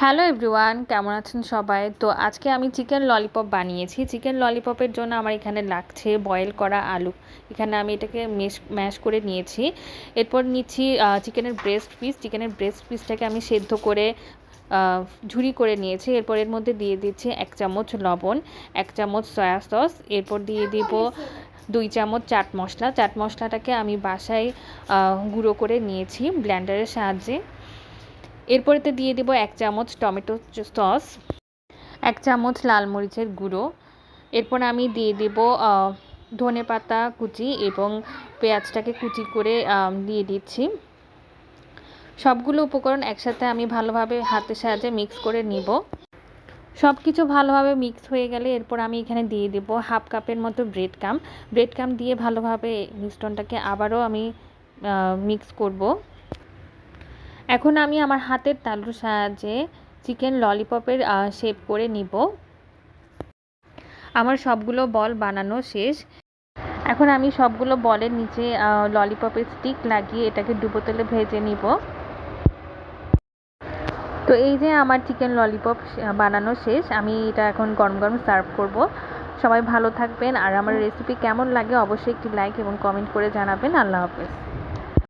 Hello everyone, কেমন আছেন সবাই? তো আজকে আমি চিকেন ললিপপ বানিয়েছি। চিকেন ললিপপের জন্য আমার এখানে লাগছে বয়েল করা আলু। এখানে আমি এটাকে ম্যাশ করে নিয়েছি। এরপর নিচ্ছি চিকেনের ব্রেস্ট পিস। চিকেনের ব্রেস্ট পিসটাকে আমি সেদ্ধ করে ঝুরি করে নিয়েছি। এরপর এর মধ্যে দিয়ে দিচ্ছি 1 চামচ লবণ, 1 চামচ সয়া সস, এরপর দিয়ে দিব 2 চামচ চাট মশলা। চাট মশলাটাকে আমি বাসায় গুঁড়ো করে নিয়েছি ব্লেন্ডারের সাহায্যে। এরপরেতে দিয়ে দেব 1 চামচ টমেটো সস, 1 চামচ লাল মরিচের গুঁড়ো। এরপর আমি দিয়ে দেব ধনেপাতা কুচি এবং পেঁয়াজটাকে কুচি করে দিয়ে দিচ্ছি। সবগুলো উপকরণ একসাথে আমি ভালোভাবে হাতের সাহায্যে মিক্স করে নিব। সব কিছু ভালোভাবে মিক্স হয়ে গেলে এরপর আমি এখানে দিয়ে দেব হাফ কাপের মতো ব্রেড ক্রাম্ব দিয়ে ভালোভাবে মিশ্রণটাকে আবারও আমি মিক্স করব। এখন আমি আমার হাতের তালুর সাহায্যে চিকেন ললিপপের শেপ করে নিব। আমার সবগুলো বল বানানো শেষ। এখন আমি সবগুলো বলের নিচে ললিপপের স্টিক লাগিয়ে এটাকে ডুবো তেলে ভেজে নিব। তো এই যে আমার চিকেন ললিপপ বানানো শেষ। আমি এটা এখন গরম গরম সার্ভ করব। সবাই ভালো থাকবেন, আর আমার রেসিপি কেমন লাগে অবশ্যই একটি লাইক এবং কমেন্ট করে জানাবেন। আল্লাহ হাফেজ।